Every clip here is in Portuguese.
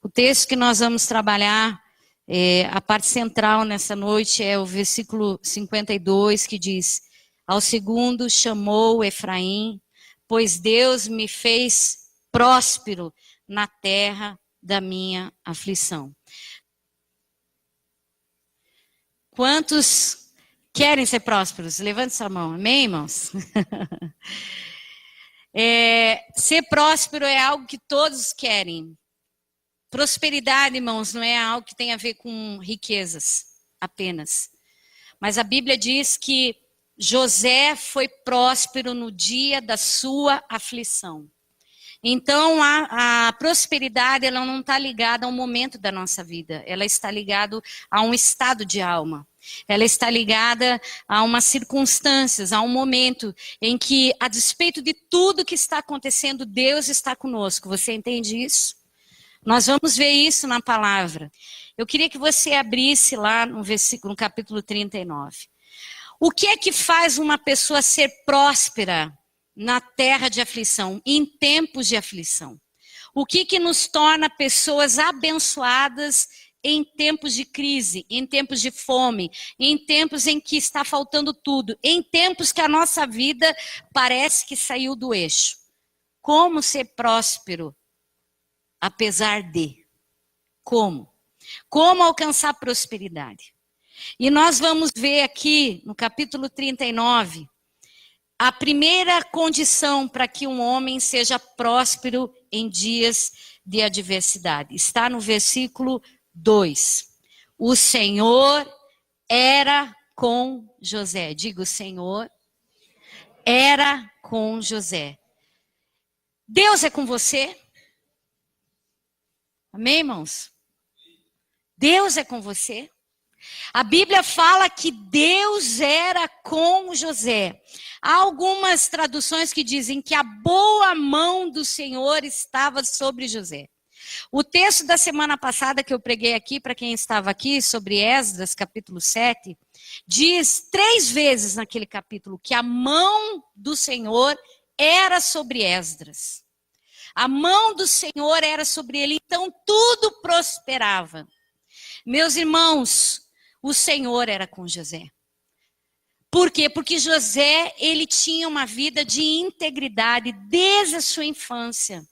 O texto que nós vamos trabalhar, a parte central nessa noite é o versículo 52, que diz: ao segundo chamou Efraim, pois Deus me fez próspero na terra da minha aflição. Quantos querem ser prósperos? Levante sua mão, amém, irmãos? Ser próspero é algo que todos querem. Prosperidade, irmãos, não é algo que tem a ver com riquezas apenas. Mas a Bíblia diz que José foi próspero no dia da sua aflição. Então, a prosperidade, ela não está ligada a um momento da nossa vida. Ela está ligada a um estado de alma. Ela está ligada a umas circunstâncias, a um momento em que, a despeito de tudo que está acontecendo, Deus está conosco. Você entende isso? Nós vamos ver isso na palavra. Eu queria que você abrisse lá no capítulo 39. O que é que faz uma pessoa ser próspera na terra de aflição, em tempos de aflição? O que nos torna pessoas abençoadas em tempos de crise, em tempos de fome, em tempos em que está faltando tudo, em tempos que a nossa vida parece que saiu do eixo? Como ser próspero? Apesar de. Como? Como alcançar prosperidade? E nós vamos ver aqui, no capítulo 39, a primeira condição para que um homem seja próspero em dias de adversidade. Está no versículo 2. O Senhor era com José. Diga, o Senhor era com José. Deus é com você? Amém, irmãos? Deus é com você? A Bíblia fala que Deus era com José. Há algumas traduções que dizem que a boa mão do Senhor estava sobre José. O texto da semana passada que eu preguei aqui, para quem estava aqui, sobre Esdras, capítulo 7, diz 3 vezes naquele capítulo que a mão do Senhor era sobre Esdras. A mão do Senhor era sobre ele, então tudo prosperava. Meus irmãos, o Senhor era com José. Por quê? Porque José, ele tinha uma vida de integridade desde a sua infância.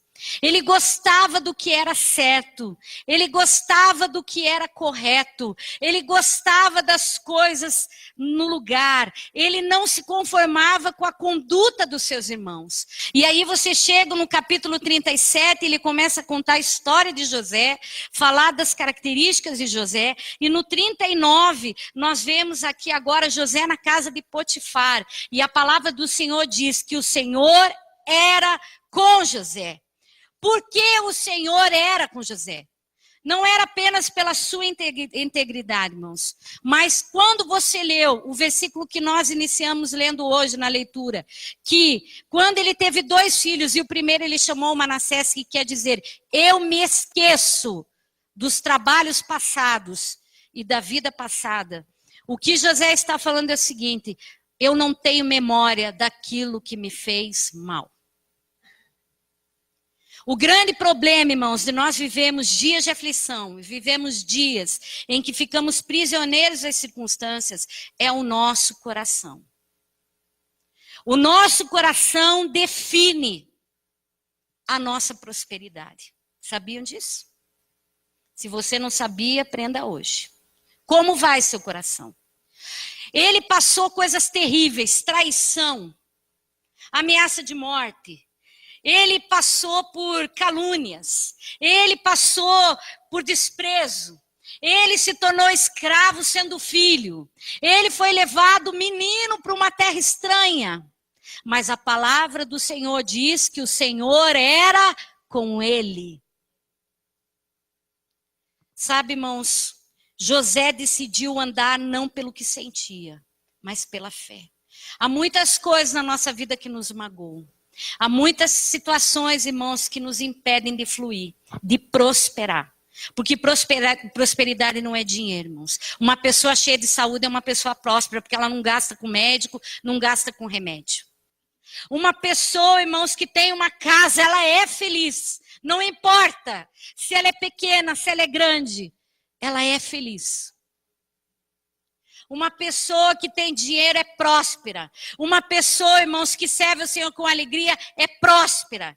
Ele gostava do que era certo, ele gostava do que era correto, ele gostava das coisas no lugar, ele não se conformava com a conduta dos seus irmãos. E aí você chega no capítulo 37, ele começa a contar a história de José, falar das características de José, e no 39 nós vemos aqui agora José na casa de Potifar, e a palavra do Senhor diz que o Senhor era com José. Por que o Senhor era com José? Não era apenas pela sua integridade, irmãos. Mas quando você leu o versículo que nós iniciamos lendo hoje na leitura, que quando ele teve 2 filhos, e o primeiro ele chamou Manassés, que quer dizer, eu me esqueço dos trabalhos passados e da vida passada. O que José está falando é o seguinte, eu não tenho memória daquilo que me fez mal. O grande problema, irmãos, de nós vivemos dias de aflição, vivemos dias em que ficamos prisioneiros das circunstâncias, é o nosso coração. O nosso coração define a nossa prosperidade. Sabiam disso? Se você não sabia, aprenda hoje. Como vai seu coração? Ele passou coisas terríveis, traição, ameaça de morte. Ele passou por calúnias, ele passou por desprezo, ele se tornou escravo sendo filho, ele foi levado menino para uma terra estranha, mas a palavra do Senhor diz que o Senhor era com ele. Sabe, irmãos, José decidiu andar não pelo que sentia, mas pela fé. Há muitas coisas na nossa vida que nos magoam. Há muitas situações, irmãos, que nos impedem de fluir, de prosperar. Porque prosperidade não é dinheiro, irmãos. Uma pessoa cheia de saúde é uma pessoa próspera, porque ela não gasta com médico, não gasta com remédio. Uma pessoa, irmãos, que tem uma casa, ela é feliz. Não importa se ela é pequena, se ela é grande, ela é feliz. Uma pessoa que tem dinheiro é próspera. Uma pessoa, irmãos, que serve o Senhor com alegria é próspera.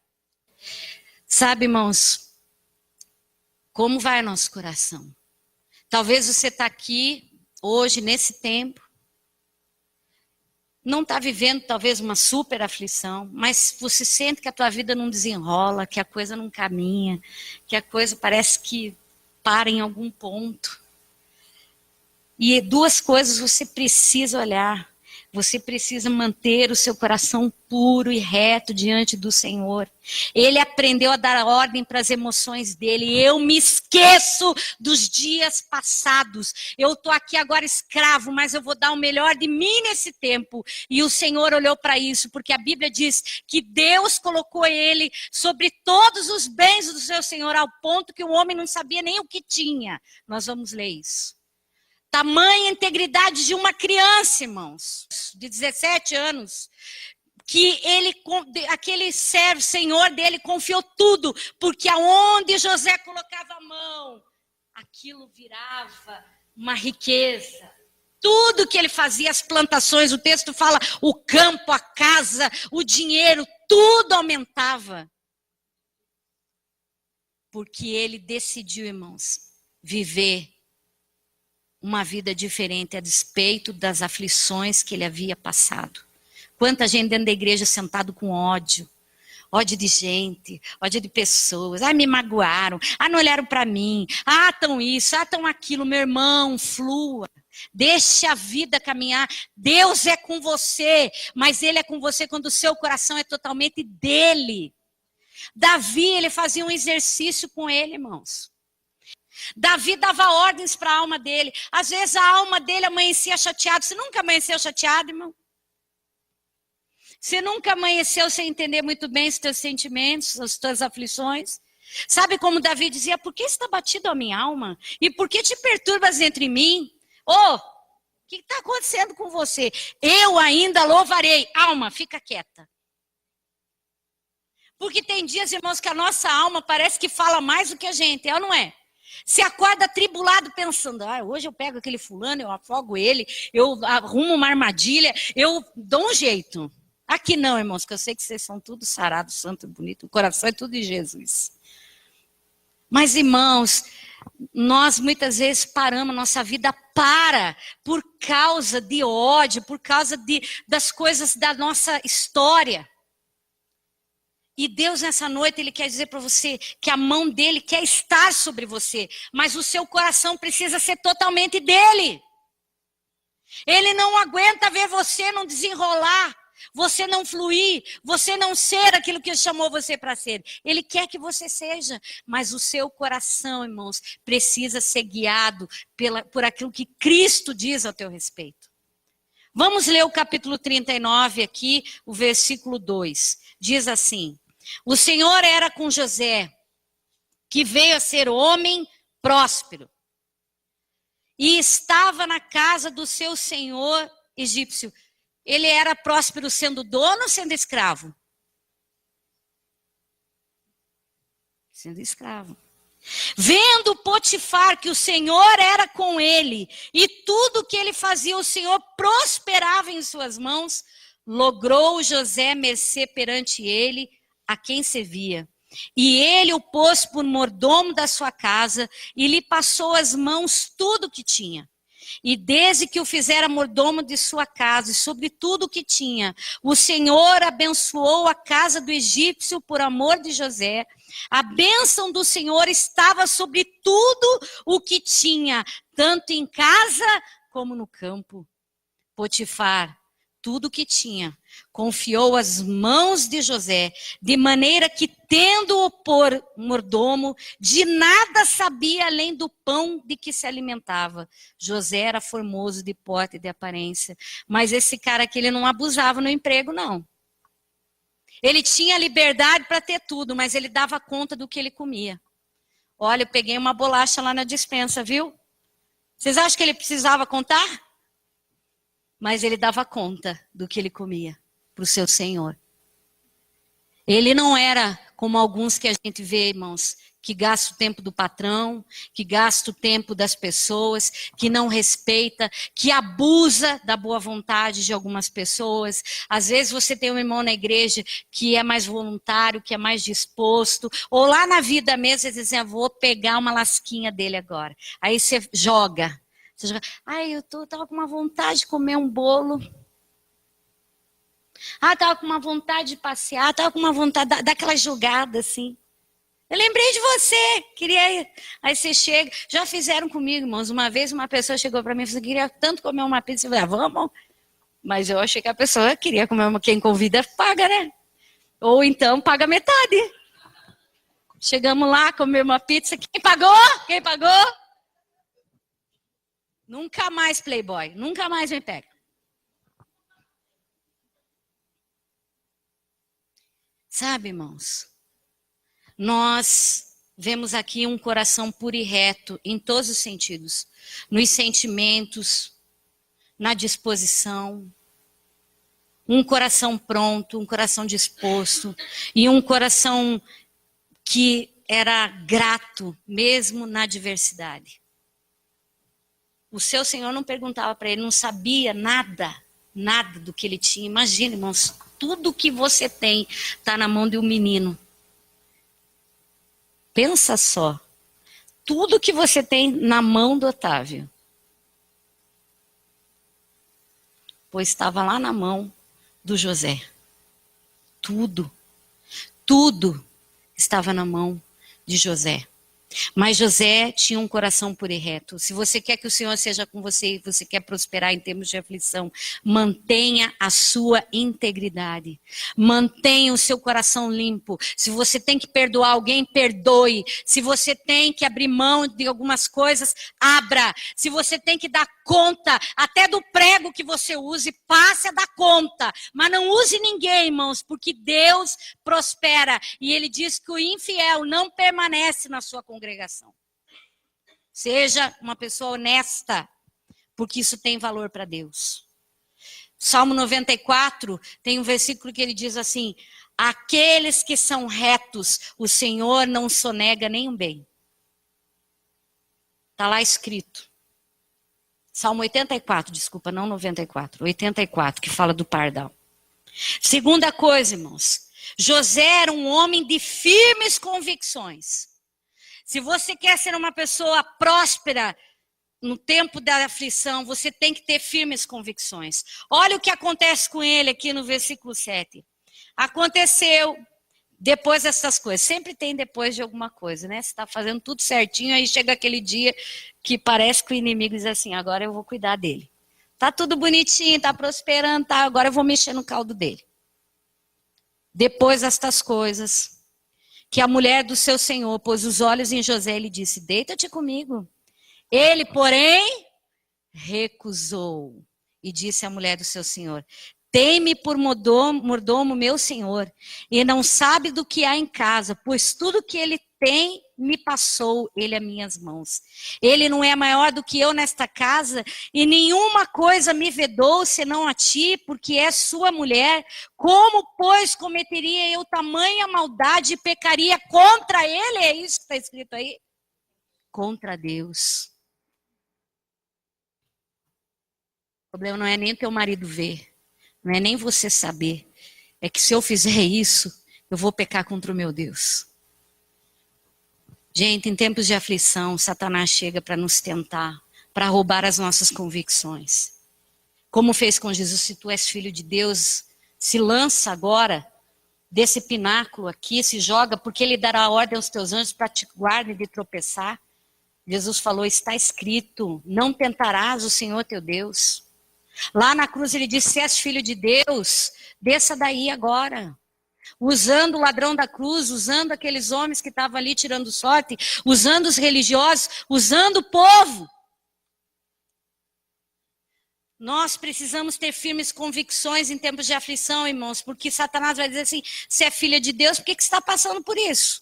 Sabe, irmãos, como vai o nosso coração? Talvez você está aqui hoje, nesse tempo, não está vivendo talvez uma super aflição, mas você sente que a tua vida não desenrola, que a coisa não caminha, que a coisa parece que para em algum ponto. E duas coisas você precisa olhar. Você precisa manter o seu coração puro e reto diante do Senhor. Ele aprendeu a dar ordem para as emoções dele. Eu me esqueço dos dias passados. Eu estou aqui agora escravo, mas eu vou dar o melhor de mim nesse tempo. E o Senhor olhou para isso, porque a Bíblia diz que Deus colocou ele sobre todos os bens do seu Senhor, ao ponto que o homem não sabia nem o que tinha. Nós vamos ler isso. Tamanha integridade de uma criança, irmãos, de 17 anos, que aquele servo, senhor dele, confiou tudo, porque aonde José colocava a mão, aquilo virava uma riqueza. Tudo que ele fazia, as plantações, o texto fala, o campo, a casa, o dinheiro, tudo aumentava. Porque ele decidiu, irmãos, viver uma vida diferente a despeito das aflições que ele havia passado. Quanta gente dentro da igreja sentado com ódio. Ódio de gente, ódio de pessoas. Ah, me magoaram. Ah, não olharam para mim. Ah, tão isso, ah, tão aquilo. Meu irmão, flua. Deixe a vida caminhar. Deus é com você, mas Ele é com você quando o seu coração é totalmente dele. Davi, ele fazia um exercício com ele, irmãos. Davi dava ordens para a alma dele. Às vezes a alma dele amanhecia chateado. Você nunca amanheceu chateado, irmão? Você nunca amanheceu sem entender muito bem os teus sentimentos, as tuas aflições? Sabe como Davi dizia? Por que está batido a minha alma? E por que te perturbas entre mim? O que está acontecendo com você? Eu ainda louvarei. Alma, fica quieta. Porque tem dias, irmãos, que a nossa alma parece que fala mais do que a gente, é ou não é? Se acorda atribulado pensando, hoje eu pego aquele fulano, eu afogo ele, eu arrumo uma armadilha, eu dou um jeito. Aqui não, irmãos, que eu sei que vocês são tudo sarados, santo e bonito, o coração é tudo de Jesus. Mas, irmãos, nós muitas vezes paramos, nossa vida para por causa de ódio, por causa das coisas da nossa história. E Deus nessa noite, Ele quer dizer para você que a mão dEle quer estar sobre você. Mas o seu coração precisa ser totalmente dEle. Ele não aguenta ver você não desenrolar, você não fluir, você não ser aquilo que Ele chamou você para ser. Ele quer que você seja, mas o seu coração, irmãos, precisa ser guiado por aquilo que Cristo diz a teu respeito. Vamos ler o capítulo 39 aqui, o versículo 2. Diz assim: o Senhor era com José, que veio a ser homem próspero, e estava na casa do seu senhor egípcio. Ele era próspero sendo dono ou sendo escravo? Sendo escravo. Vendo Potifar que o Senhor era com ele, e tudo que ele fazia, o Senhor prosperava em suas mãos, logrou José mercê perante ele, a quem servia. E ele o pôs por mordomo da sua casa, e lhe passou às mãos tudo o que tinha. E desde que o fizera mordomo de sua casa, e sobre tudo o que tinha, o Senhor abençoou a casa do egípcio por amor de José. A bênção do Senhor estava sobre tudo o que tinha, tanto em casa como no campo. Potifar, tudo o que tinha, confiou às mãos de José, de maneira que, tendo-o por mordomo, de nada sabia além do pão de que se alimentava. José era formoso de porte e de aparência, mas esse cara aqui, ele não abusava no emprego, não. Ele tinha liberdade para ter tudo, mas ele dava conta do que ele comia. Olha, eu peguei uma bolacha lá na despensa, viu? Vocês acham que ele precisava contar? Mas ele dava conta do que ele comia para o seu senhor. Ele não era como alguns que a gente vê, irmãos, que gasta o tempo do patrão, que gasta o tempo das pessoas, que não respeita, que abusa da boa vontade de algumas pessoas. Às vezes você tem um irmão na igreja que é mais voluntário, que é mais disposto, ou lá na vida mesmo, você diz assim, vou pegar uma lasquinha dele agora. Aí você joga. Ai, tava com uma vontade de comer um bolo. Tava com uma vontade de passear, tava com uma vontade daquela jogada assim. Eu lembrei de você, queria ir. Aí você chega, já fizeram comigo, irmãos. Uma vez uma pessoa chegou para mim e falou, queria tanto comer uma pizza. Eu falei, vamos. Mas eu achei que a pessoa queria comer quem convida, paga, né? Ou então paga metade. Chegamos lá, comemos uma pizza. Quem pagou? Quem pagou? Nunca mais, playboy. Nunca mais me pega. Sabe, irmãos? Nós vemos aqui um coração puro e reto em todos os sentidos. Nos sentimentos, na disposição. Um coração pronto, um coração disposto. E um coração que era grato, mesmo na adversidade. O seu Senhor não perguntava para ele, não sabia nada do que ele tinha. Imagina, irmãos, tudo que você tem está na mão de um menino. Pensa só, tudo que você tem na mão do Otávio, pois estava lá na mão do José. Tudo estava na mão de José. Mas José tinha um coração puro e reto. Se você quer que o Senhor seja com você e você quer prosperar em termos de aflição, mantenha a sua integridade. Mantenha o seu coração limpo. Se você tem que perdoar alguém, perdoe. Se você tem que abrir mão de algumas coisas, abra. Se você tem que dar conta, até do prego que você use, passe a dar conta. Mas não use ninguém, irmãos, porque Deus prospera. E Ele diz que o infiel não permanece na sua congregação. Seja uma pessoa honesta, porque isso tem valor para Deus. Salmo 94 tem um versículo que ele diz assim: aqueles que são retos, o Senhor não sonega nenhum bem. Está lá escrito. Salmo 84, desculpa, não 94, 84, que fala do pardal. Segunda coisa, irmãos, José era um homem de firmes convicções. Se você quer ser uma pessoa próspera no tempo da aflição, você tem que ter firmes convicções. Olha o que acontece com ele aqui no versículo 7. Aconteceu depois dessas coisas. Sempre tem depois de alguma coisa, né? Você está fazendo tudo certinho, aí chega aquele dia que parece que o inimigo diz assim, agora eu vou cuidar dele. Tá tudo bonitinho, tá prosperando, tá, agora eu vou mexer no caldo dele. Depois destas coisas, que a mulher do seu senhor pôs os olhos em José e lhe disse, deita-te comigo. Ele, porém, recusou e disse à mulher do seu senhor, tem-me por mordomo meu senhor, e não sabe do que há em casa, pois tudo que ele tem me passou ele a minhas mãos. Ele não é maior do que eu nesta casa, e nenhuma coisa me vedou senão a ti, porque é sua mulher. Como, pois, cometeria eu tamanha maldade e pecaria contra ele? É isso que está escrito aí? Contra Deus. O problema não é nem teu marido ver. Não é nem você saber. É que se eu fizer isso, eu vou pecar contra o meu Deus. Gente, em tempos de aflição, Satanás chega para nos tentar, para roubar as nossas convicções. Como fez com Jesus, se tu és filho de Deus, se lança agora desse pináculo aqui, se joga, porque ele dará ordem aos teus anjos para te guardar de tropeçar. Jesus falou, está escrito, não tentarás o Senhor teu Deus. Lá na cruz ele disse, se és filho de Deus, desça daí agora. Usando o ladrão da cruz, usando aqueles homens que estavam ali tirando sorte, usando os religiosos, usando o povo. Nós precisamos ter firmes convicções em tempos de aflição, irmãos, porque Satanás vai dizer assim, se é filha de Deus, por que você está passando por isso?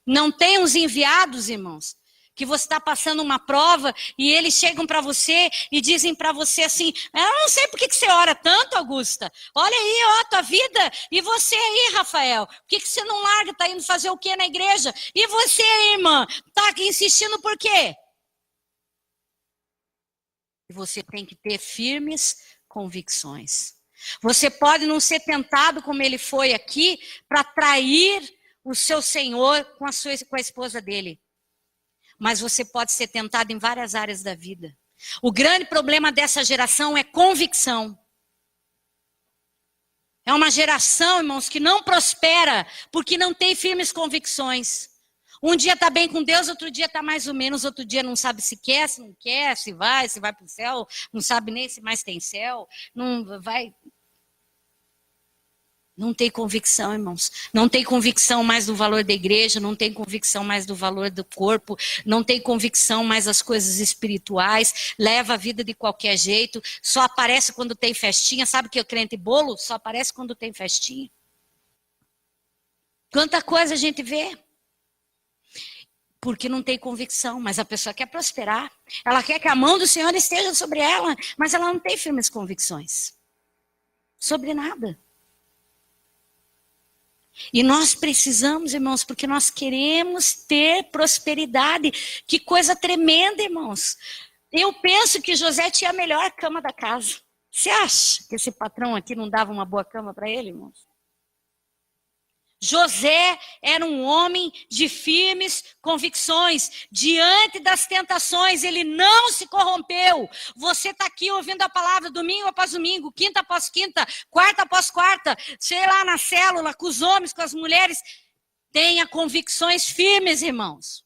Não tem uns enviados, irmãos, que você está passando uma prova e eles chegam para você e dizem para você assim, eu não sei por que você ora tanto, Augusta. Olha aí, ó, a tua vida. E você aí, Rafael, por que você não larga, está indo fazer o quê na igreja? E você aí, irmã, está aqui insistindo por quê? E você tem que ter firmes convicções. Você pode não ser tentado como ele foi aqui para trair o seu senhor com a esposa dele. Mas você pode ser tentado em várias áreas da vida. O grande problema dessa geração é convicção. É uma geração, irmãos, que não prospera porque não tem firmes convicções. Um dia está bem com Deus, outro dia está mais ou menos, outro dia não sabe se quer, se não quer, se vai para o céu, não sabe nem se mais tem céu, não vai... Não tem convicção, irmãos. Não tem convicção mais do valor da igreja, não tem convicção mais do valor do corpo, não tem convicção mais das coisas espirituais, leva a vida de qualquer jeito, só aparece quando tem festinha. Sabe o que é crente bolo? Só aparece quando tem festinha. Quanta coisa a gente vê. Porque não tem convicção, mas a pessoa quer prosperar. Ela quer que a mão do Senhor esteja sobre ela, mas ela não tem firmes convicções. Sobre nada. E nós precisamos, irmãos, porque nós queremos ter prosperidade. Que coisa tremenda, irmãos. Eu penso que José tinha a melhor cama da casa. Você acha que esse patrão aqui não dava uma boa cama para ele, irmãos? José era um homem de firmes convicções. Diante das tentações, ele não se corrompeu. Você está aqui ouvindo a palavra domingo após domingo, quinta após quinta, quarta após quarta, sei lá, na célula, com os homens, com as mulheres. Tenha convicções firmes, irmãos.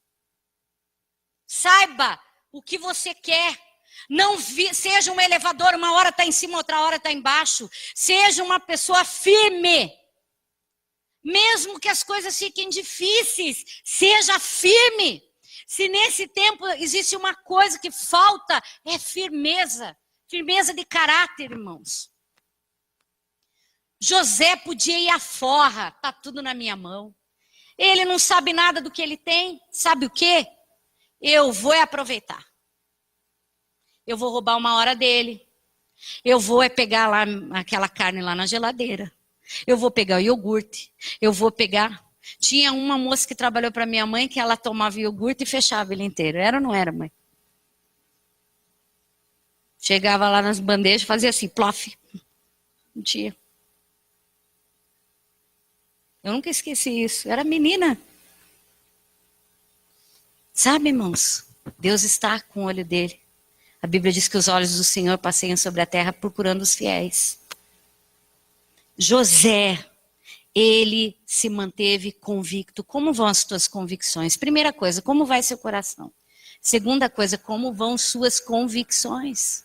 Saiba o que você quer. Não seja um elevador, uma hora está em cima, outra hora está embaixo. Seja uma pessoa firme. Mesmo que as coisas fiquem difíceis, seja firme. Se nesse tempo existe uma coisa que falta, é firmeza. Firmeza de caráter, irmãos. José podia ir à forra, está tudo na minha mão. Ele não sabe nada do que ele tem, sabe o quê? Eu vou aproveitar. Eu vou roubar uma hora dele. Eu vou pegar lá aquela carne lá na geladeira. Eu vou pegar o iogurte, eu vou pegar... Tinha uma moça que trabalhou para minha mãe que ela tomava iogurte e fechava ele inteiro. Era ou não era, mãe? Chegava lá nas bandejas, fazia assim, plof. Não tinha. Eu nunca esqueci isso. Era menina. Sabe, irmãos? Deus está com o olho dele. A Bíblia diz que os olhos do Senhor passeiam sobre a terra procurando os fiéis. José, ele se manteve convicto. Como vão as tuas convicções? Primeira coisa, como vai seu coração? Segunda coisa, como vão suas convicções?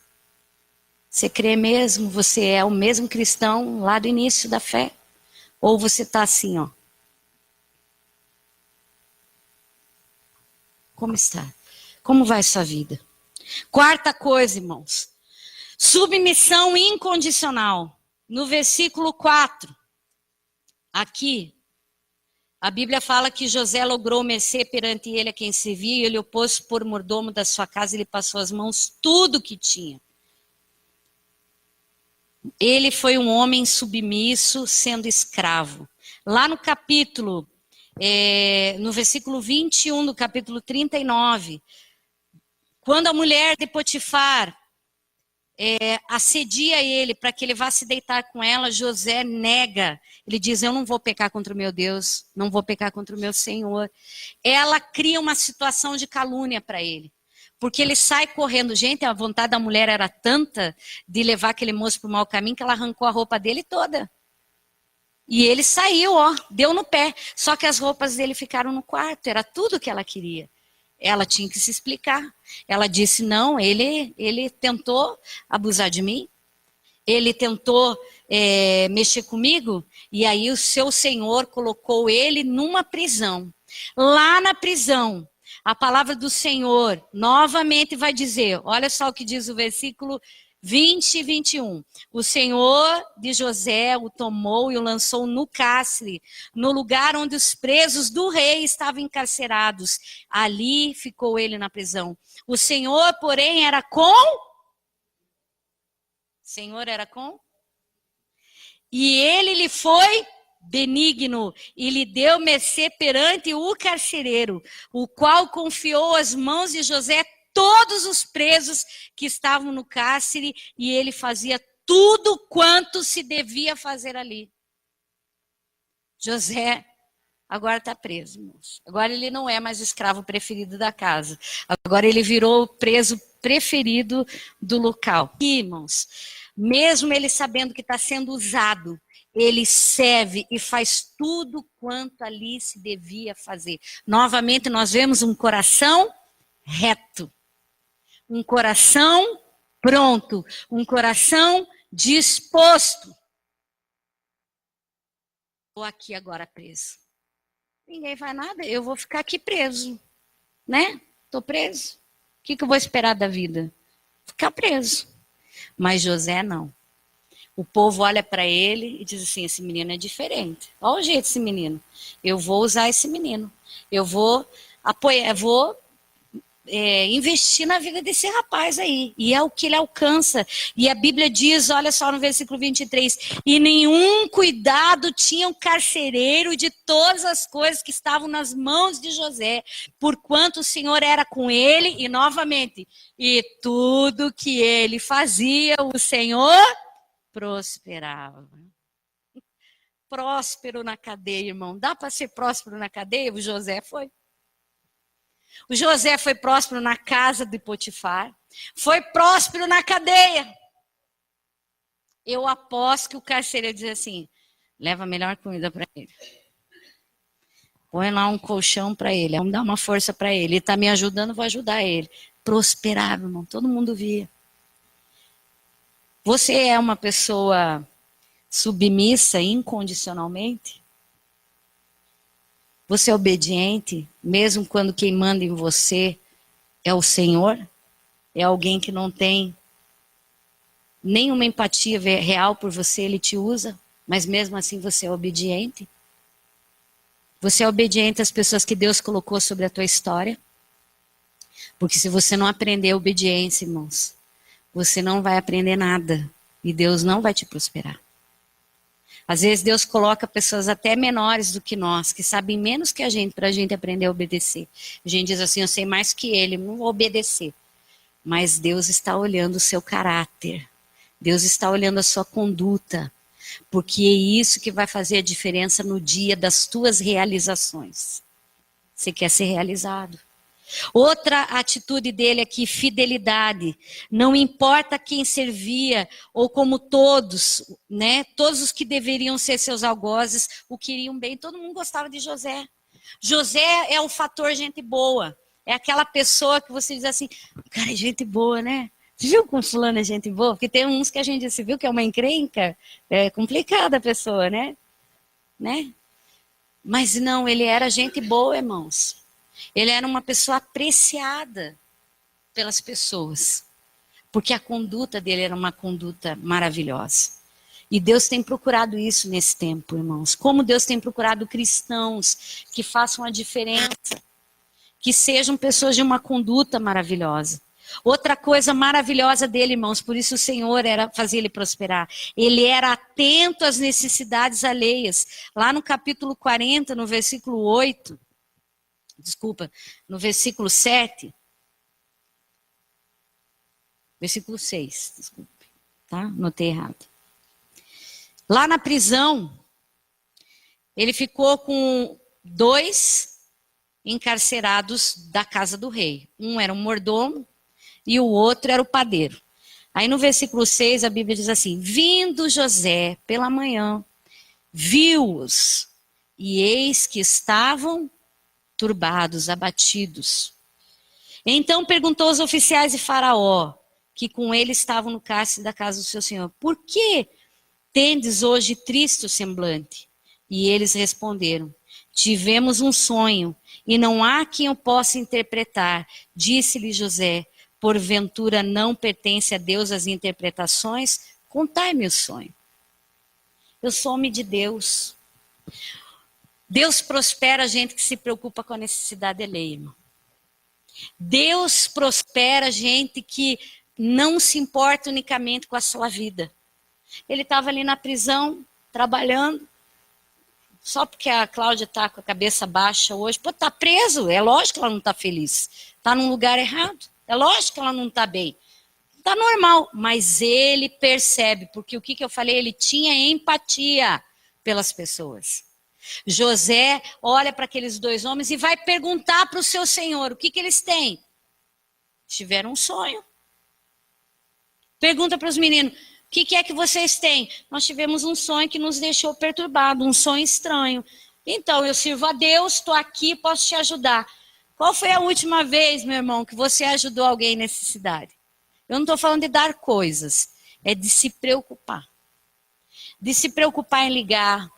Você crê mesmo? Você é o mesmo cristão lá do início da fé? Ou você está assim, ó? Como está? Como vai sua vida? Quarta coisa, irmãos. Submissão incondicional. No versículo 4, aqui, a Bíblia fala que José logrou mercê perante ele a quem servia, e ele o pôs por mordomo da sua casa, e ele passou as mãos tudo que tinha. Ele foi um homem submisso, sendo escravo. Lá no capítulo, no versículo 21 do capítulo 39, quando a mulher de Potifar assedia ele para que ele vá se deitar com ela, José nega. Ele diz, eu não vou pecar contra o meu Deus, não vou pecar contra o meu Senhor. Ela cria uma situação de calúnia para ele. Porque ele sai correndo. Gente, a vontade da mulher era tanta de levar aquele moço para o mau caminho que ela arrancou a roupa dele toda. E ele saiu, ó, deu no pé. Só que as roupas dele ficaram no quarto, era tudo que ela queria. Ela tinha que se explicar. Ela disse, não, ele tentou abusar de mim. Ele tentou mexer comigo. E aí o seu Senhor colocou ele numa prisão. Lá na prisão, a palavra do Senhor novamente vai dizer, olha só o que diz o versículo 20 e 21. O Senhor de José o tomou e o lançou no cárcere, no lugar onde os presos do rei estavam encarcerados. Ali ficou ele na prisão. O Senhor, porém, era com... E ele lhe foi benigno e lhe deu mercê perante o carcereiro, o qual confiou às mãos de José todos os presos que estavam no cárcere, e ele fazia tudo quanto se devia fazer ali. José agora está preso, irmãos. Agora ele não é mais o escravo preferido da casa. Agora ele virou o preso preferido do local. E, irmãos, mesmo ele sabendo que está sendo usado, ele serve e faz tudo quanto ali se devia fazer. Novamente nós vemos um coração reto. Um coração pronto, um coração disposto. Estou aqui agora preso. Ninguém faz nada, eu vou ficar aqui preso, né? Estou preso. O que eu vou esperar da vida? Ficar preso. Mas José não. O povo olha para ele e diz assim, esse menino é diferente. Olha o jeito desse menino. Eu vou usar esse menino. Eu vou apoiar, investir na vida desse rapaz aí. E é o que ele alcança. E a Bíblia diz, olha só no versículo 23, e nenhum cuidado tinha o carcereiro de todas as coisas que estavam nas mãos de José, porquanto o Senhor era com ele, e novamente, e tudo que ele fazia, o Senhor prosperava. Próspero na cadeia, irmão. Dá para ser próspero na cadeia? O José foi. O José foi próspero na casa de Potifar. Foi próspero na cadeia. Eu aposto que o carcereiro diz assim, leva a melhor comida para ele. Põe lá um colchão para ele. Vamos dar uma força para ele. Ele está me ajudando, vou ajudar ele. Prosperava, irmão. Todo mundo via. Você é uma pessoa submissa incondicionalmente? Você é obediente, mesmo quando quem manda em você é o Senhor? É alguém que não tem nenhuma empatia real por você, ele te usa, mas mesmo assim você é obediente? Você é obediente às pessoas que Deus colocou sobre a tua história? Porque se você não aprender a obediência, irmãos, você não vai aprender nada e Deus não vai te prosperar. Às vezes Deus coloca pessoas até menores do que nós, que sabem menos que a gente, para a gente aprender a obedecer. A gente diz assim, eu sei mais que ele, não vou obedecer. Mas Deus está olhando o seu caráter. Deus está olhando a sua conduta. Porque é isso que vai fazer a diferença no dia das tuas realizações. Você quer ser realizado. Outra atitude dele aqui, fidelidade. Não importa quem servia, ou como todos, né? Todos os que deveriam ser seus algozes, o queriam bem. Todo mundo gostava de José. José é o fator gente boa. É aquela pessoa que você diz assim, cara, é gente boa, né? Você viu como fulano é gente boa? Porque tem uns que a gente viu que é uma encrenca. É complicada a pessoa, né? Mas não, ele era gente boa, irmãos. Ele era uma pessoa apreciada pelas pessoas, porque a conduta dele era uma conduta maravilhosa. E Deus tem procurado isso nesse tempo, irmãos. Como Deus tem procurado cristãos que façam a diferença, que sejam pessoas de uma conduta maravilhosa. Outra coisa maravilhosa dele, irmãos, por isso o Senhor fazia ele prosperar. Ele era atento às necessidades alheias. Lá no capítulo 40, no versículo 8, no versículo 7, versículo 6, desculpe, tá? Notei errado. Lá na prisão, ele ficou com 2 encarcerados da casa do rei. Um era um mordomo e o outro era o padeiro. Aí no versículo 6 a Bíblia diz assim, vindo José pela manhã, viu-os, e eis que estavam turbados, abatidos. Então perguntou aos oficiais de Faraó, que com ele estavam no cárcere da casa do seu senhor, por que tendes hoje triste o semblante? E eles responderam, tivemos um sonho, e não há quem o possa interpretar. Disse-lhe José, porventura não pertence a Deus as interpretações? Contai-me o sonho. Eu sou homem de Deus. Deus prospera a gente que se preocupa com a necessidade alheia, irmão. Deus prospera a gente que não se importa unicamente com a sua vida. Ele estava ali na prisão, trabalhando, só porque a Cláudia está com a cabeça baixa hoje. Pô, está preso, é lógico que ela não está feliz. Está num lugar errado, é lógico que ela não está bem. Está normal, mas ele percebe, porque o que eu falei, ele tinha empatia pelas pessoas. José olha para aqueles dois homens e vai perguntar para o seu senhor, o que eles têm? Tiveram um sonho. Pergunta para os meninos, o que é que vocês têm? Nós tivemos um sonho que nos deixou perturbado, um sonho estranho. Então, eu sirvo a Deus, estou aqui, posso te ajudar. Qual foi a última vez, meu irmão, que você ajudou alguém em necessidade? Eu não estou falando de dar coisas, é de se preocupar. De se preocupar em ligar,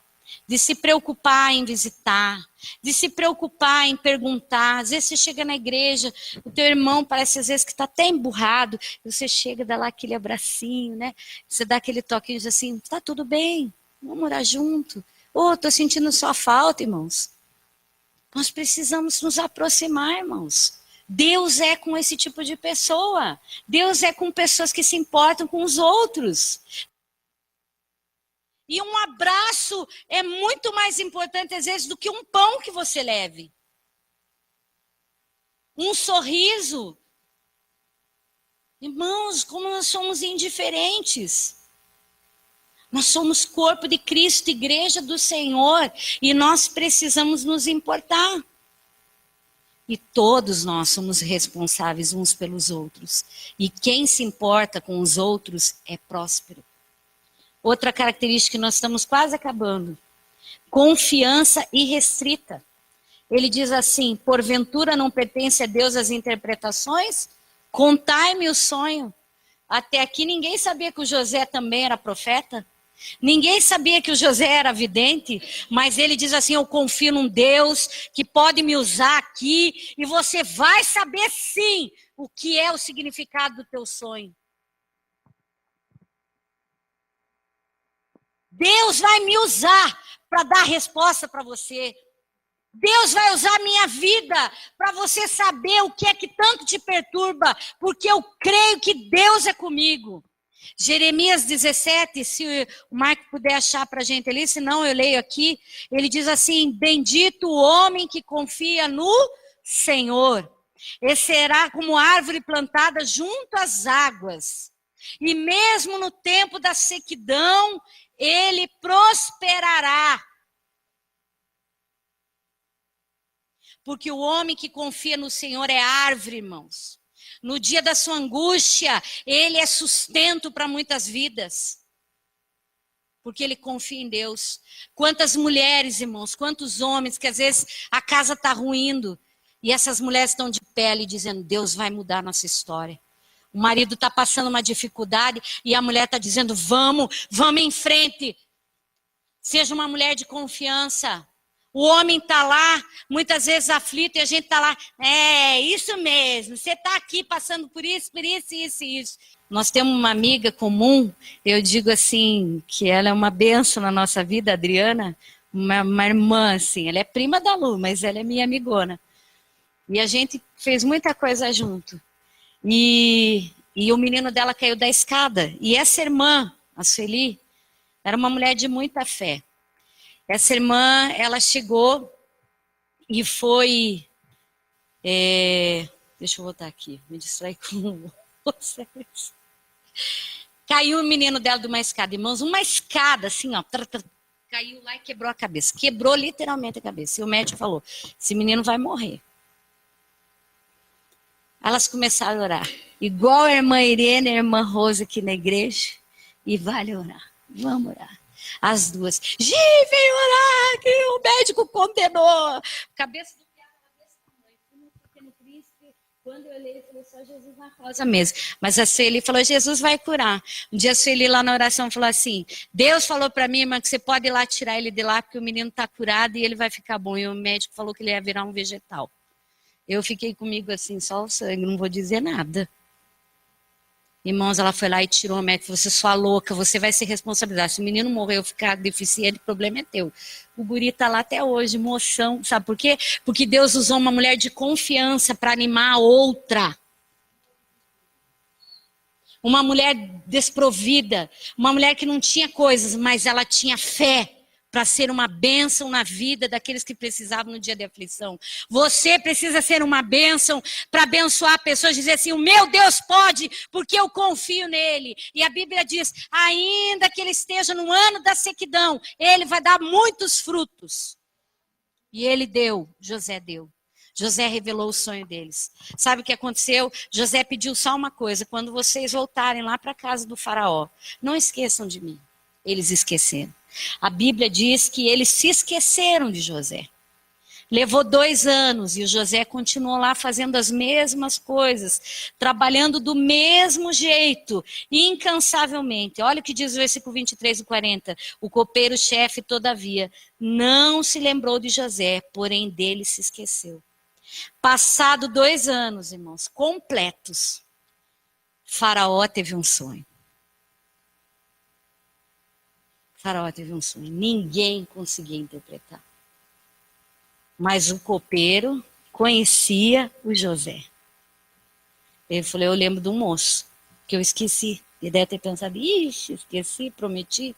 de se preocupar em visitar, de se preocupar em perguntar. Às vezes você chega na igreja, o teu irmão parece às vezes que está até emburrado, e você chega, dá lá aquele abracinho, né? Você dá aquele toque e diz assim, tá tudo bem, vamos orar junto. Estou sentindo sua falta, irmãos. Nós precisamos nos aproximar, irmãos. Deus é com esse tipo de pessoa. Deus é com pessoas que se importam com os outros. E um abraço é muito mais importante, às vezes, do que um pão que você leve. Um sorriso. Irmãos, como nós somos indiferentes. Nós somos corpo de Cristo, igreja do Senhor, e nós precisamos nos importar. E todos nós somos responsáveis uns pelos outros. E quem se importa com os outros é próspero. Outra característica que nós estamos quase acabando. Confiança irrestrita. Ele diz assim, porventura não pertence a Deus as interpretações? Contai-me o sonho. Até aqui ninguém sabia que o José também era profeta. Ninguém sabia que o José era vidente, mas ele diz assim, eu confio num Deus que pode me usar aqui e você vai saber sim o que é o significado do teu sonho. Deus vai me usar para dar resposta para você. Deus vai usar a minha vida para você saber o que é que tanto te perturba, porque eu creio que Deus é comigo. Jeremias 17, se o Marco puder achar para a gente ali, senão eu leio aqui, ele diz assim, bendito o homem que confia no Senhor, e será como árvore plantada junto às águas, e mesmo no tempo da sequidão, ele prosperará. Porque o homem que confia no Senhor é árvore, irmãos. No dia da sua angústia, ele é sustento para muitas vidas. Porque ele confia em Deus. Quantas mulheres, irmãos, quantos homens que às vezes a casa está ruindo. E essas mulheres estão de pele dizendo, Deus vai mudar a nossa história. O marido está passando uma dificuldade e a mulher está dizendo, vamos em frente. Seja uma mulher de confiança. O homem está lá, muitas vezes aflito, e a gente está lá, isso mesmo, você está aqui passando por isso, isso. Nós temos uma amiga comum, eu digo assim, que ela é uma bênção na nossa vida, a Adriana, uma irmã, assim, ela é prima da Lu, mas ela é minha amigona. E a gente fez muita coisa junto. E o menino dela caiu da escada, e essa irmã, a Sueli, era uma mulher de muita fé. Essa irmã, ela chegou e foi... deixa eu voltar aqui, me distrair com vocês. Caiu o menino dela de uma escada, irmãos, uma escada assim, ó. Caiu lá e quebrou a cabeça. Quebrou literalmente a cabeça. E o médico falou, esse menino vai morrer. Elas começaram a orar. Igual a irmã Irene e a irmã Rosa aqui na igreja. E vale orar, vamos orar. As duas, Gi, vem orar, que o médico condenou. Cabeça do piado era desse tamanho. Fui no Pequeno Príncipe, quando eu olhei, eu falei, só Jesus na causa mesmo. Mas a Sueli falou, Jesus vai curar. Um dia a Sueli lá na oração falou assim, Deus falou para mim, irmã, que você pode ir lá tirar ele de lá, porque o menino está curado e ele vai ficar bom. E o médico falou que ele ia virar um vegetal. Eu fiquei comigo assim, só o sangue, não vou dizer nada. Irmãos, ela foi lá e tirou o médico. Você é sua louca, você vai ser responsabilizada. Se o menino morreu, ficar deficiente, o problema é teu. O guri tá lá até hoje, moção. Sabe por quê? Porque Deus usou uma mulher de confiança para animar a outra. Uma mulher desprovida, uma mulher que não tinha coisas, mas ela tinha fé para ser uma bênção na vida daqueles que precisavam no dia de aflição. Você precisa ser uma bênção para abençoar pessoas, dizer assim, o meu Deus pode, porque eu confio nele. E a Bíblia diz, ainda que ele esteja no ano da sequidão, ele vai dar muitos frutos. E ele deu, José deu. José revelou o sonho deles. Sabe o que aconteceu? José pediu só uma coisa, quando vocês voltarem lá para a casa do faraó, não esqueçam de mim. Eles esqueceram. A Bíblia diz que eles se esqueceram de José. Levou 2 anos e o José continuou lá fazendo as mesmas coisas, trabalhando do mesmo jeito, incansavelmente. Olha o que diz o versículo 23 e 40. O copeiro-chefe, todavia, não se lembrou de José, porém dele se esqueceu. Passado 2 anos, irmãos, completos, Faraó teve um sonho. Faraó teve um sonho. Ninguém conseguia interpretar. Mas o copeiro conhecia o José. Ele falou, eu lembro do moço, que eu esqueci. Ele deve ter pensado, ixi, esqueci, prometi.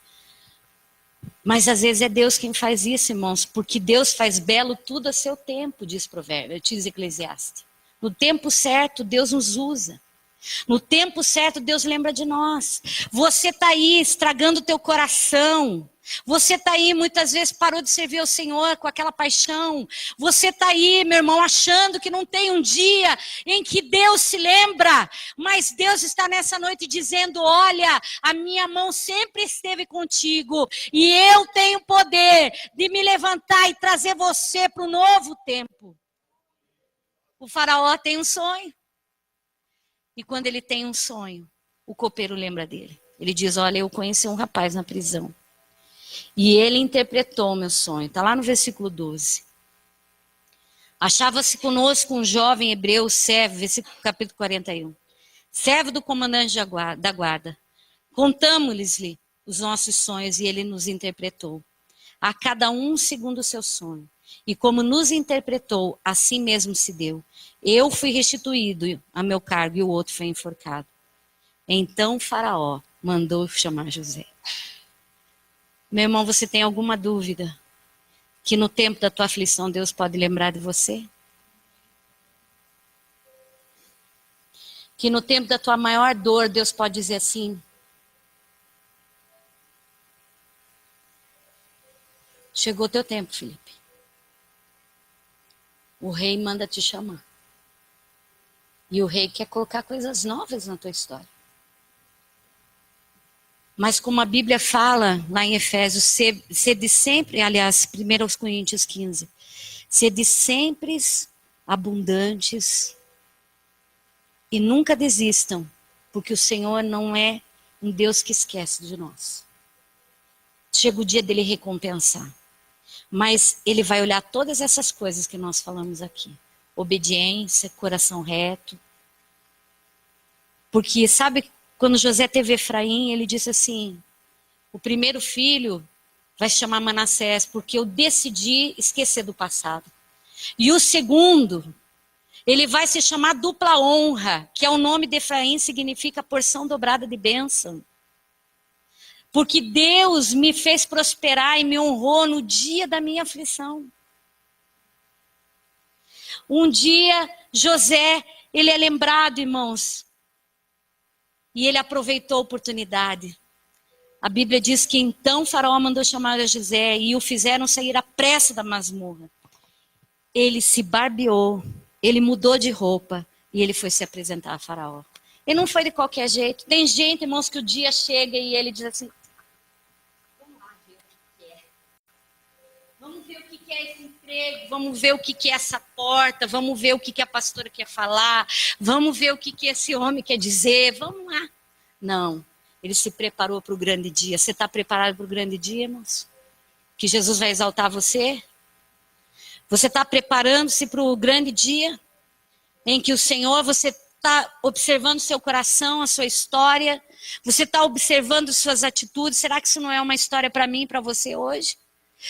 Mas às vezes é Deus quem faz isso, irmãos, porque Deus faz belo tudo a seu tempo, diz Provérbio, diz Eclesiastes. No tempo certo, Deus nos usa. No tempo certo, Deus lembra de nós. Você está aí estragando o teu coração. Você está aí, muitas vezes, parou de servir ao Senhor com aquela paixão. Você está aí, meu irmão, achando que não tem um dia em que Deus se lembra. Mas Deus está nessa noite dizendo, olha, a minha mão sempre esteve contigo. E eu tenho poder de me levantar e trazer você para um novo tempo. O faraó tem um sonho. E quando ele tem um sonho, o copeiro lembra dele. Ele diz, olha, eu conheci um rapaz na prisão. E ele interpretou o meu sonho. Está lá no versículo 12. Achava-se conosco um jovem hebreu, servo, versículo capítulo 41. Servo do comandante da guarda. Contamos-lhe os nossos sonhos e ele nos interpretou. A cada um segundo o seu sonho. E como nos interpretou, assim mesmo se deu. Eu fui restituído a meu cargo e o outro foi enforcado. Então Faraó mandou chamar José. Meu irmão, você tem alguma dúvida que no tempo da tua aflição Deus pode lembrar de você? Que no tempo da tua maior dor Deus pode dizer assim, chegou o teu tempo, Felipe. O rei manda te chamar. E o rei quer colocar coisas novas na tua história. Mas como a Bíblia fala lá em Efésios, sede sempre, aliás, 1 Coríntios 15, sede sempre abundantes e nunca desistam, porque o Senhor não é um Deus que esquece de nós. Chega o dia dele recompensar. Mas ele vai olhar todas essas coisas que nós falamos aqui. Obediência, coração reto. Porque sabe, quando José teve Efraim, ele disse assim, o primeiro filho vai se chamar Manassés, porque eu decidi esquecer do passado. E o segundo, ele vai se chamar dupla honra, que é o nome de Efraim, significa porção dobrada de bênção. Porque Deus me fez prosperar e me honrou no dia da minha aflição. Um dia, José, ele é lembrado, irmãos, e ele aproveitou a oportunidade. A Bíblia diz que então Faraó mandou chamar a José e o fizeram sair à pressa da masmorra. Ele se barbeou, ele mudou de roupa e ele foi se apresentar a Faraó. Ele não foi de qualquer jeito. Tem gente, irmãos, que o dia chega e ele diz assim, vamos lá ver o que é. Vamos ver o que é esse emprego, vamos ver o que é essa porta, vamos ver o que a pastora quer falar, vamos ver o que esse homem quer dizer, vamos lá. Não, ele se preparou para o grande dia. Você está preparado para o grande dia, irmãos? Que Jesus vai exaltar você? Você está preparando-se para o grande dia em que o Senhor, você está observando seu coração, a sua história? Você está observando suas atitudes? Será que isso não é uma história para mim e para você hoje?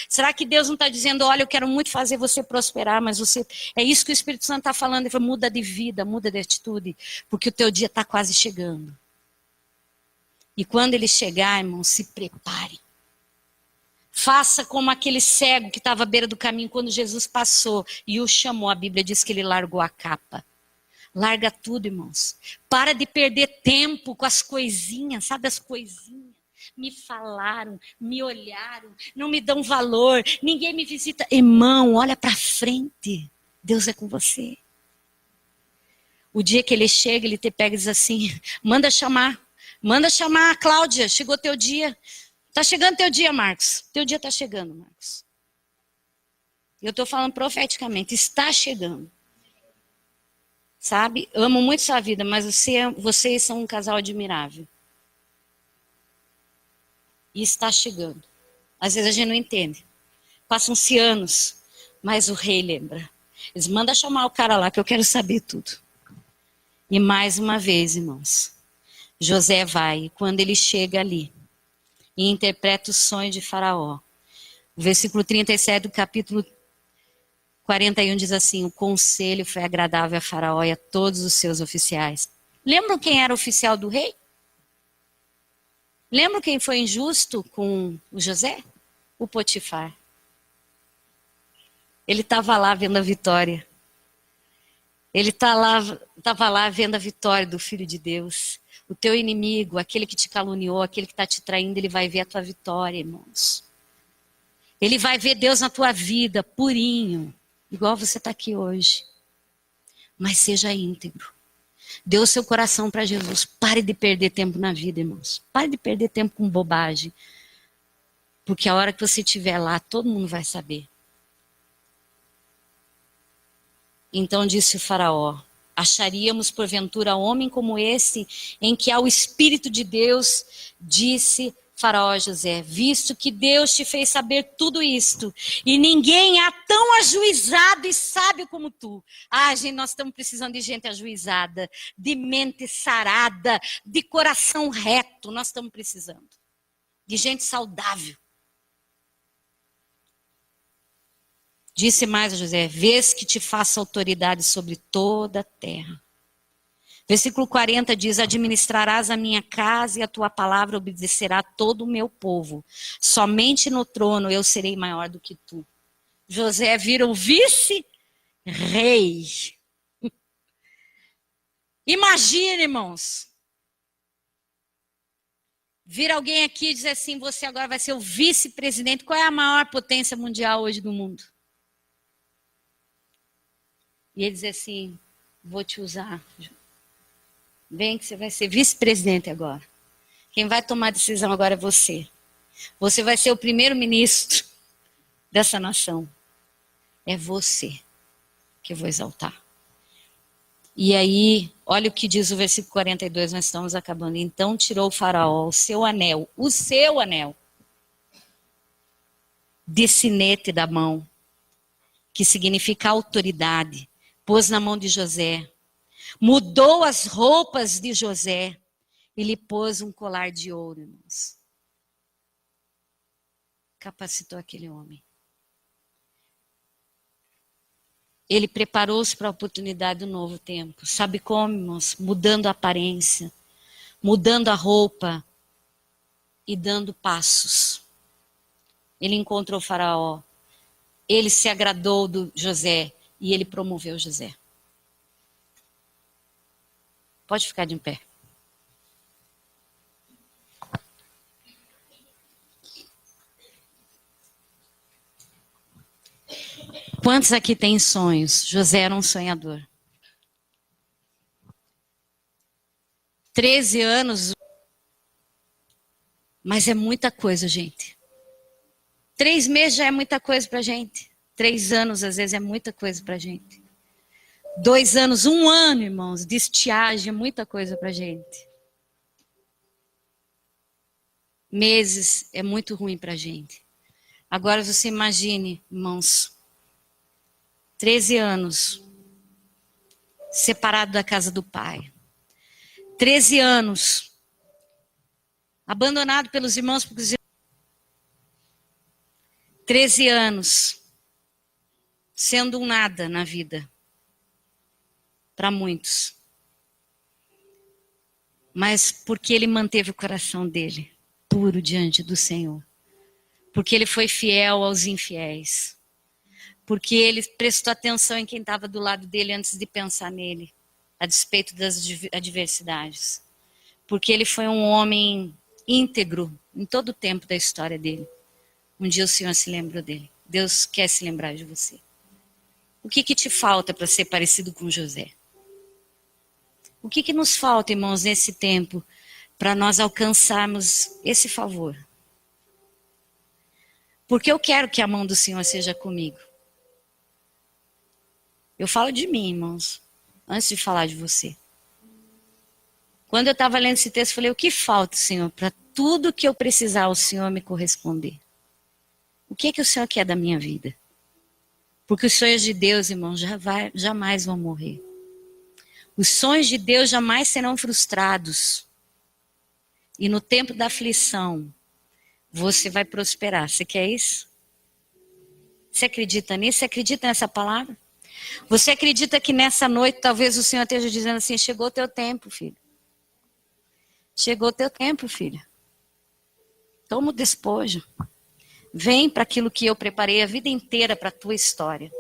Será que Deus não está dizendo, olha, eu quero muito fazer você prosperar, mas você... É isso que o Espírito Santo está falando. Ele fala, muda de vida, muda de atitude, porque o teu dia está quase chegando. E quando ele chegar, irmão, se prepare. Faça como aquele cego que estava à beira do caminho quando Jesus passou e o chamou. A Bíblia diz que ele largou a capa. Larga tudo, irmãos. Para de perder tempo com as coisinhas, sabe as coisinhas? Me falaram, me olharam, não me dão valor, ninguém me visita. Irmão, olha para frente. Deus é com você. O dia que ele chega, ele te pega e diz assim, manda chamar a Cláudia, chegou teu dia. Está chegando teu dia, Marcos. Teu dia está chegando, Marcos. Eu estou falando profeticamente, está chegando. Sabe? Amo muito sua vida, mas vocês são um casal admirável. E está chegando. Às vezes a gente não entende. Passam-se anos, mas o rei lembra. Eles mandam chamar o cara lá, que eu quero saber tudo. E mais uma vez, irmãos, José vai, e quando ele chega ali, e interpreta o sonho de Faraó. O versículo 37 do capítulo 41 diz assim, o conselho foi agradável a Faraó e a todos os seus oficiais. Lembram quem era o oficial do rei? Lembram quem foi injusto com o José? O Potifar. Ele estava lá vendo a vitória. Ele estava lá vendo a vitória do Filho de Deus. O teu inimigo, aquele que te caluniou, aquele que está te traindo, ele vai ver a tua vitória, irmãos. Ele vai ver Deus na tua vida, purinho, igual você está aqui hoje. Mas seja íntegro. Dê o seu coração para Jesus. Pare de perder tempo na vida, irmãos. Pare de perder tempo com bobagem. Porque a hora que você estiver lá, todo mundo vai saber. Então disse o Faraó, acharíamos porventura homem como esse, em que há o Espírito de Deus, disse Faraó a José, visto que Deus te fez saber tudo isto, e ninguém há tão ajuizado e sábio como tu. Ah, gente, nós estamos precisando de gente ajuizada, de mente sarada, de coração reto, nós estamos precisando. De gente saudável. Disse mais a José, vês que te faço autoridade sobre toda a terra. Versículo 40 diz, administrarás a minha casa e a tua palavra obedecerá a todo o meu povo. Somente no trono eu serei maior do que tu. José vira o vice-rei. Imagina, irmãos. Vir alguém aqui e dizer assim, você agora vai ser o vice-presidente. Qual é a maior potência mundial hoje do mundo? E ele diz assim, vou te usar. Vem que você vai ser vice-presidente agora. Quem vai tomar a decisão agora é você. Você vai ser o primeiro-ministro dessa nação. É você que eu vou exaltar. E aí, olha o que diz o versículo 42, nós estamos acabando. Então tirou o faraó o seu anel de sinete da mão, que significa autoridade, pôs na mão de José, mudou as roupas de José e lhe pôs um colar de ouro, irmãos. Capacitou aquele homem. Ele preparou-se para a oportunidade do novo tempo. Sabe como, irmãos? Mudando a aparência, mudando a roupa e dando passos. Ele encontrou o faraó. Ele se agradou do José e ele promoveu José. Pode ficar de pé. Quantos aqui têm sonhos? José era um sonhador. 13 anos. Mas é muita coisa, gente. 3 meses já é muita coisa pra gente. 3 anos, às vezes, é muita coisa pra gente. 2 anos, 1 ano, irmãos, de estiagem é muita coisa pra gente. Meses é muito ruim pra gente. Agora você imagine, irmãos, 13 anos separado da casa do pai. 13 anos, abandonado pelos irmãos, 13 anos, sendo um nada na vida, para muitos. Mas porque ele manteve o coração dele puro diante do Senhor. Porque ele foi fiel aos infiéis. Porque ele prestou atenção em quem estava do lado dele antes de pensar nele, a despeito das adversidades. Porque ele foi um homem íntegro em todo o tempo da história dele. Um dia o Senhor se lembrou dele. Deus quer se lembrar de você. O que te falta para ser parecido com José? O que nos falta, irmãos, nesse tempo, para nós alcançarmos esse favor? Porque eu quero que a mão do Senhor seja comigo. Eu falo de mim, irmãos, antes de falar de você. Quando eu estava lendo esse texto, eu falei, o que falta, Senhor, para tudo que eu precisar, o Senhor me corresponder? O que o Senhor quer da minha vida? Porque os sonhos de Deus, irmãos, jamais vão morrer. Os sonhos de Deus jamais serão frustrados. E no tempo da aflição, você vai prosperar. Você quer isso? Você acredita nisso? Você acredita nessa palavra? Você acredita que nessa noite talvez o Senhor esteja dizendo assim, chegou o teu tempo, filho. Chegou o teu tempo, filha. Toma o despojo. Vem para aquilo que eu preparei a vida inteira para a tua história.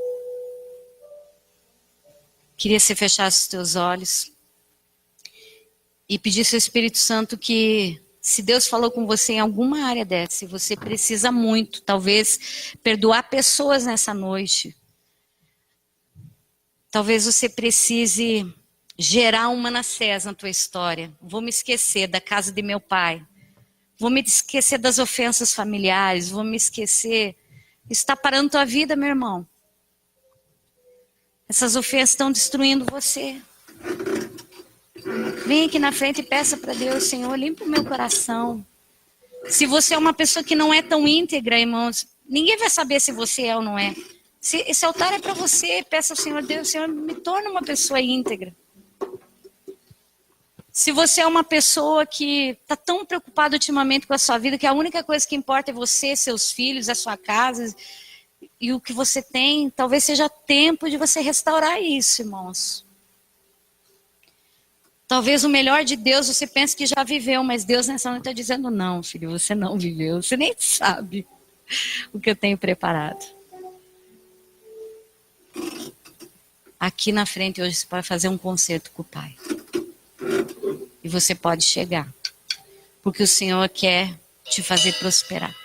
Queria que você fechasse os teus olhos e pedisse ao Espírito Santo que, se Deus falou com você em alguma área dessa, se você precisa muito, talvez, perdoar pessoas nessa noite. Talvez você precise gerar um Manassés na tua história. Vou me esquecer da casa de meu pai. Vou me esquecer das ofensas familiares. Vou me esquecer. Isso está parando tua vida, meu irmão. Essas ofensas estão destruindo você. Vem aqui na frente e peça para Deus, Senhor, limpa o meu coração. Se você é uma pessoa que não é tão íntegra, irmãos, ninguém vai saber se você é ou não é. Se esse altar é para você, peça ao Senhor, Deus, Senhor, me torna uma pessoa íntegra. Se você é uma pessoa que está tão preocupada ultimamente com a sua vida, que a única coisa que importa é você, seus filhos, a sua casa e o que você tem, talvez seja tempo de você restaurar isso, irmãos. Talvez o melhor de Deus você pense que já viveu, mas Deus nessa noite está dizendo, não, filho, você não viveu, você nem sabe o que eu tenho preparado. Aqui na frente hoje você pode fazer um concerto com o Pai. E você pode chegar. Porque o Senhor quer te fazer prosperar.